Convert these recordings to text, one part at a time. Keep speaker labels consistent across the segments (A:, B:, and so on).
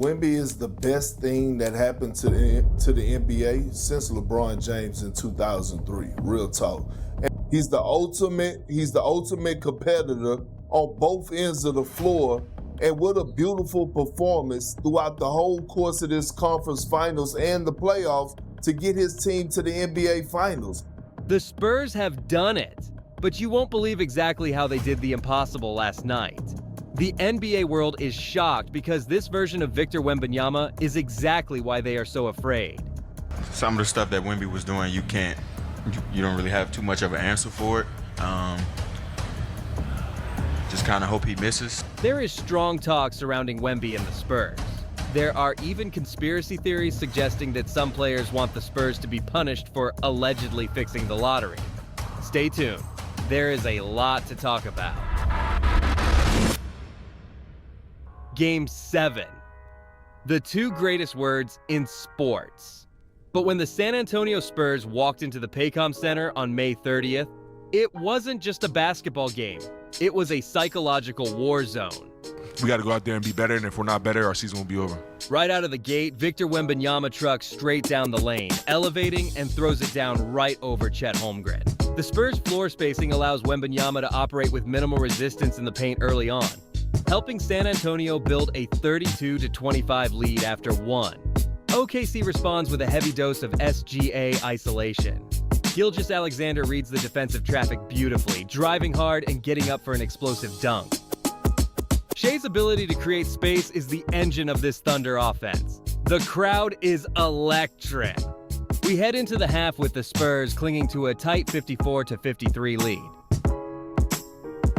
A: Wemby is the best thing that happened to the NBA since LeBron James in 2003. Real talk. And he's the ultimate competitor on both ends of the floor, and what a beautiful performance throughout the whole course of this conference finals and the playoffs to get his team to the NBA finals.
B: The Spurs have done it, but you won't believe exactly how they did the impossible last night. The NBA world is shocked because this version of Victor Wembanyama is exactly why they are so afraid.
C: Some of the stuff that Wemby was doing, you don't really have too much of an answer for it. Just kind of hope he misses.
B: There is strong talk surrounding Wemby and the Spurs. There are even conspiracy theories suggesting that some players want the Spurs to be punished for allegedly fixing the lottery. Stay tuned. There is a lot to talk about. Game 7. The two greatest words in sports. But when the San Antonio Spurs walked into the Paycom Center on May 30th, it wasn't just a basketball game. It was a psychological war zone.
D: We got to go out there and be better, and if we're not better, our season will be over.
B: Right out of the gate, Victor Wembanyama trucks straight down the lane, elevating and throws it down right over Chet Holmgren. The Spurs' floor spacing allows Wembanyama to operate with minimal resistance in the paint early on, helping San Antonio build a 32-25 lead after one. OKC responds with a heavy dose of SGA isolation. Gilgeous-Alexander reads the defensive traffic beautifully, driving hard and getting up for an explosive dunk. Shai's ability to create space is the engine of this Thunder offense. The crowd is electric. We head into the half with the Spurs clinging to a tight 54-53 lead.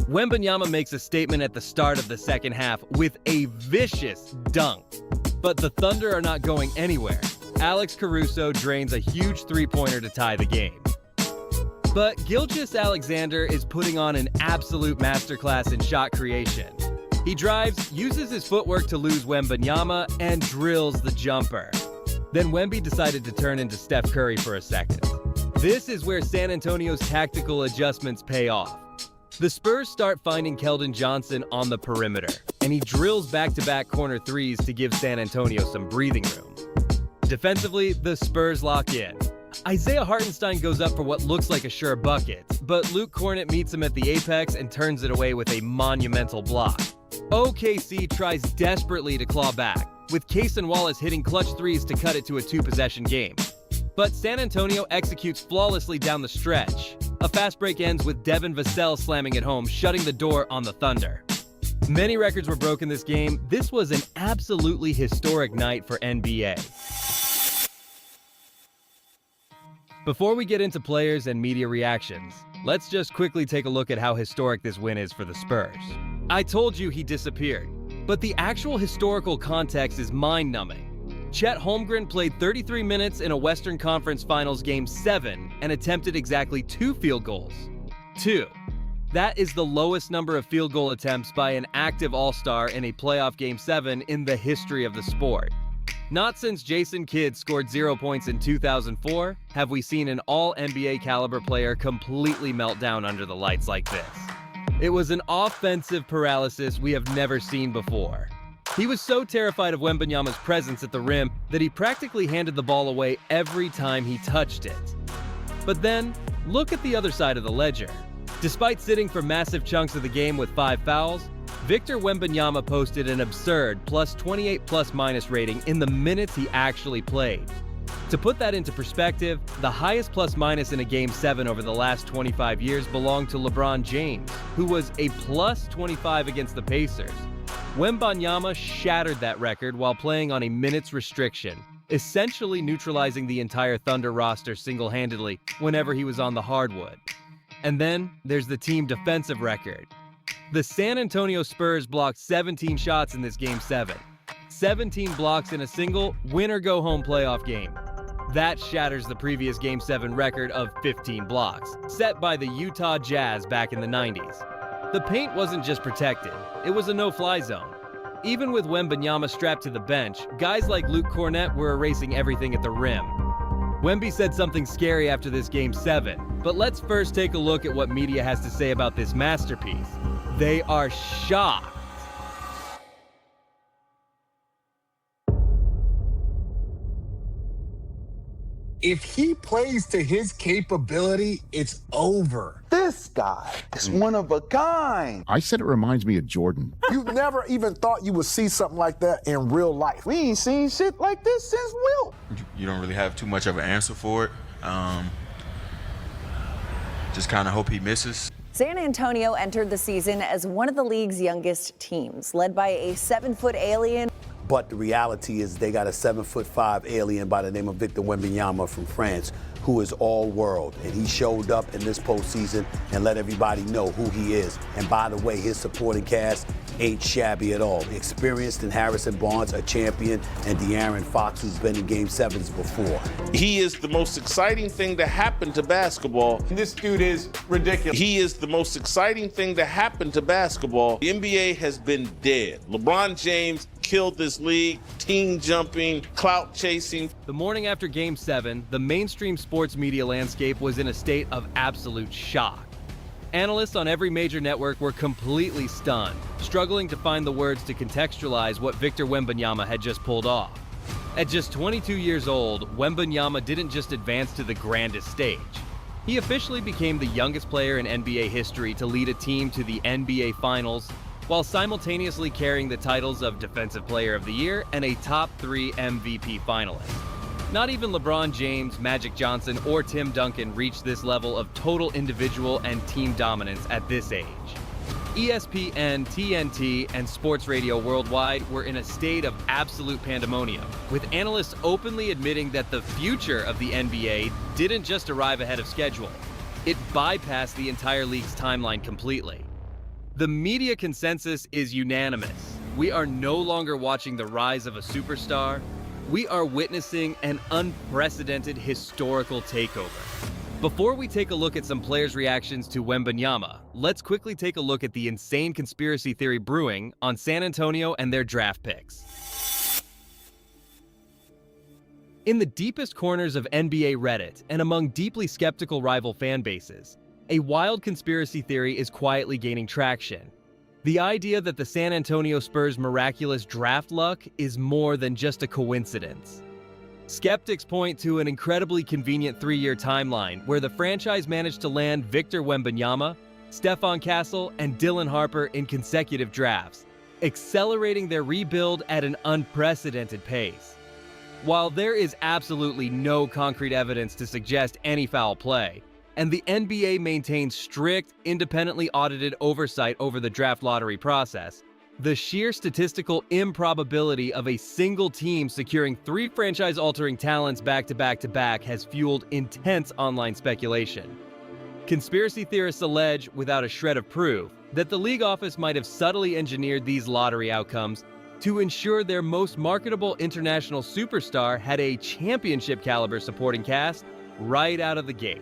B: Wembanyama makes a statement at the start of the second half with a vicious dunk. But the Thunder are not going anywhere. Alex Caruso drains a huge three-pointer to tie the game. But Gilgeous-Alexander is putting on an absolute masterclass in shot creation. He drives, uses his footwork to lose Wembanyama, and drills the jumper. Then Wemby decided to turn into Steph Curry for a second. This is where San Antonio's tactical adjustments pay off. The Spurs start finding Keldon Johnson on the perimeter, and he drills back-to-back corner threes to give San Antonio some breathing room. Defensively, the Spurs lock in. Isaiah Hartenstein goes up for what looks like a sure bucket, but Luke Kornet meets him at the apex and turns it away with a monumental block. OKC tries desperately to claw back, with Cason Wallace hitting clutch threes to cut it to a two-possession game. But San Antonio executes flawlessly down the stretch. A fast break ends with Devin Vassell slamming it home, shutting the door on the Thunder. Many records were broken this game. This was an absolutely historic night for NBA. Before we get into players and media reactions, let's just quickly take a look at how historic this win is for the Spurs. I told you he disappeared, but the actual historical context is mind-numbing. Chet Holmgren played 33 minutes in a Western Conference Finals Game 7 and attempted exactly 2 field goals. 2. That is the lowest number of field goal attempts by an active All-Star in a playoff Game 7 in the history of the sport. Not since Jason Kidd scored 0 points in 2004 have we seen an all-NBA caliber player completely melt down under the lights like this. It was an offensive paralysis we have never seen before. He was so terrified of Wembanyama's presence at the rim that he practically handed the ball away every time he touched it. But then, look at the other side of the ledger. Despite sitting for massive chunks of the game with 5 fouls, Victor Wembanyama posted an absurd plus 28 plus-minus rating in the minutes he actually played. To put that into perspective, the highest plus-minus in a Game 7 over the last 25 years belonged to LeBron James, who was a plus 25 against the Pacers. Wembanyama shattered that record while playing on a minutes restriction, essentially neutralizing the entire Thunder roster single-handedly whenever he was on the hardwood. And then there's the team defensive record. The San Antonio Spurs blocked 17 shots in this Game 7. 17 blocks in a single win-or-go-home playoff game. That shatters the previous Game 7 record of 15 blocks, set by the Utah Jazz back in the 90s. The paint wasn't just protected, it was a no-fly zone. Even with Wembanyama strapped to the bench, guys like Luke Kornet were erasing everything at the rim. Wemby said something scary after this Game 7, but let's first take a look at what media has to say about this masterpiece. They are shocked.
E: If he plays to his capability, it's over.
F: This guy is one of a kind.
G: I said it reminds me of Jordan.
E: You never even thought you would see something like that in real life.
F: We ain't seen shit like this since Wilt.
C: You don't really have too much of an answer for it. Just kind of hope he misses.
H: San Antonio entered the season as one of the league's youngest teams, led by a 7-foot alien.
I: But the reality is they got a 7'5" alien by the name of Victor Wembanyama from France, who is all world. And he showed up in this postseason and let everybody know who he is. And by the way, his supporting cast ain't shabby at all. Experienced in Harrison Barnes, a champion, and De'Aaron Fox, who's been in Game 7s before.
J: He is the most exciting thing to happen to basketball.
K: This dude is ridiculous.
J: He is the most exciting thing to happen to basketball. The NBA has been dead. LeBron James killed this league, team jumping, clout chasing.
B: The morning after Game 7, the mainstream sports media landscape was in a state of absolute shock. Analysts on every major network were completely stunned, struggling to find the words to contextualize what Victor Wembanyama had just pulled off. At just 22 years old, Wembanyama didn't just advance to the grandest stage. He officially became the youngest player in NBA history to lead a team to the NBA Finals, while simultaneously carrying the titles of Defensive Player of the Year and a top 3 MVP finalist. Not even LeBron James, Magic Johnson, or Tim Duncan reached this level of total individual and team dominance at this age. ESPN, TNT, and sports radio worldwide were in a state of absolute pandemonium, with analysts openly admitting that the future of the NBA didn't just arrive ahead of schedule. It bypassed the entire league's timeline completely. The media consensus is unanimous. We are no longer watching the rise of a superstar. We are witnessing an unprecedented historical takeover. Before we take a look at some players' reactions to Wembanyama, let's quickly take a look at the insane conspiracy theory brewing on San Antonio and their draft picks. In the deepest corners of NBA Reddit and among deeply skeptical rival fan bases, a wild conspiracy theory is quietly gaining traction. The idea that the San Antonio Spurs' miraculous draft luck is more than just a coincidence. Skeptics point to an incredibly convenient 3-year timeline where the franchise managed to land Victor Wembanyama, Stephon Castle, and Dylan Harper in consecutive drafts, accelerating their rebuild at an unprecedented pace. While there is absolutely no concrete evidence to suggest any foul play, and the NBA maintains strict, independently audited oversight over the draft lottery process, the sheer statistical improbability of a single team securing 3 franchise-altering talents back-to-back-to-back has fueled intense online speculation. Conspiracy theorists allege, without a shred of proof, that the league office might have subtly engineered these lottery outcomes to ensure their most marketable international superstar had a championship-caliber supporting cast right out of the gate,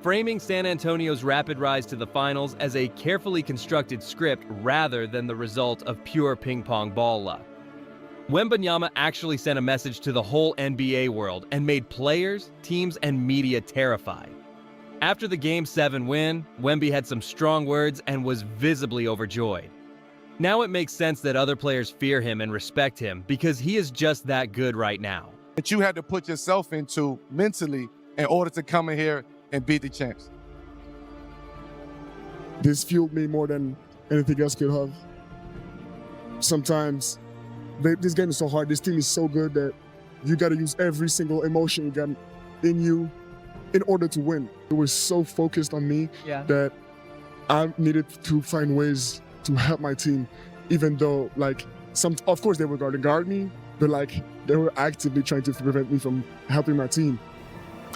B: framing San Antonio's rapid rise to the finals as a carefully constructed script rather than the result of pure ping-pong ball luck. Wembanyama actually sent a message to the whole NBA world and made players, teams, and media terrified. After the Game 7 win, Wemby had some strong words and was visibly overjoyed. Now it makes sense that other players fear him and respect him because he is just that good right now.
K: That you had to put yourself into mentally in order to come in here and beat the champs.
L: This fueled me more than anything else could have. Sometimes this game is so hard, this team is so good that you gotta use every single emotion you got in you in order to win. It was so focused on me that I needed to find ways to help my team, even though of course they were going to guard me, but they were actively trying to prevent me from helping my team.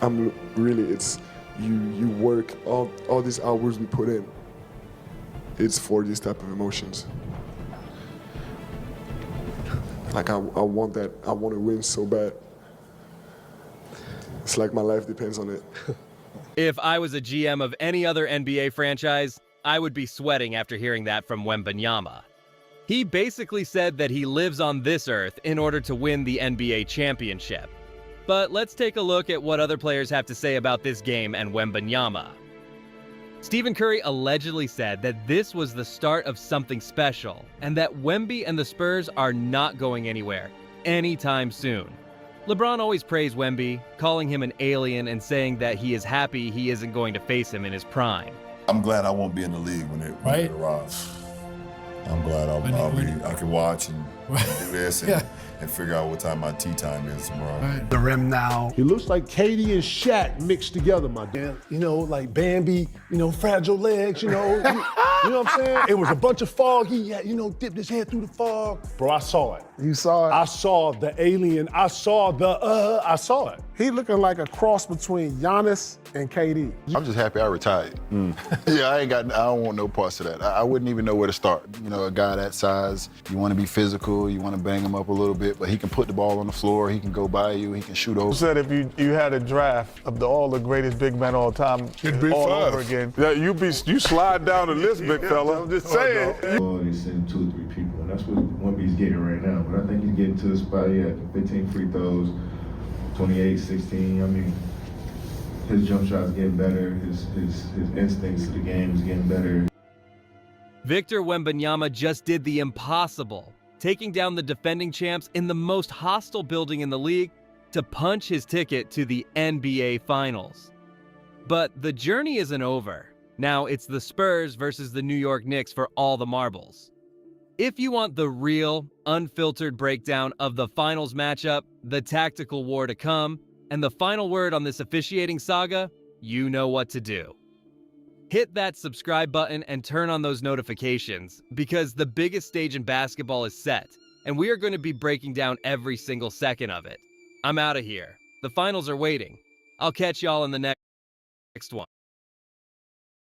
M: It's you work all these hours we put in. It's for these type of emotions. I want that. I want to win so bad. It's like my life depends on it.
B: If I was a GM of any other NBA franchise, I would be sweating after hearing that from Wembanyama. He basically said that he lives on this earth in order to win the NBA championship. But let's take a look at what other players have to say about this game and Wembanyama. Stephen Curry allegedly said that this was the start of something special, and that Wemby and the Spurs are not going anywhere anytime soon. LeBron always praised Wemby, calling him an alien and saying that he is happy he isn't going to face him in his prime.
N: I'm glad I won't be in the league when it arrives. I'm glad I can watch and do this and figure out what time my tea time is tomorrow.
O: The rim now.
P: He looks like KD and Shaq mixed together, my damn.
O: You know, like Bambi, you know, fragile legs, you know. You know what I'm saying? It was a bunch of fog. He had, you know, dipped his head through the fog.
P: Bro, I saw it.
F: You saw it?
P: I saw the alien. I saw it.
F: He looking like a cross between Giannis and KD.
N: I'm just happy I retired. Yeah, I don't want no parts of that. I wouldn't even know where to start. You know, a guy that size, you want to be physical, you want to bang him up a little bit, but he can put the ball on the floor, he can go by you, he can shoot over.
F: You said if you had a draft of all the greatest big men all time,
N: It'd be
F: all
N: five.
F: over again. Yeah, you slide down the list, big fella. I'm just saying.
M: They send 2 or 3 people, and that's what Wemby's getting right now. But I think he's getting to the spot, 15 free throws, 28, 16. I mean, his jump shot's getting better. His instincts to the game is getting better.
B: Victor Wembanyama just did the impossible, taking down the defending champs in the most hostile building in the league to punch his ticket to the NBA Finals. But the journey isn't over. Now it's the Spurs versus the New York Knicks for all the marbles. If you want the real, unfiltered breakdown of the finals matchup, the tactical war to come, and the final word on this officiating saga, you know what to do. Hit that subscribe button and turn on those notifications, because the biggest stage in basketball is set, and we are going to be breaking down every single second of it. I'm out of here. The finals are waiting. I'll catch y'all in the next one.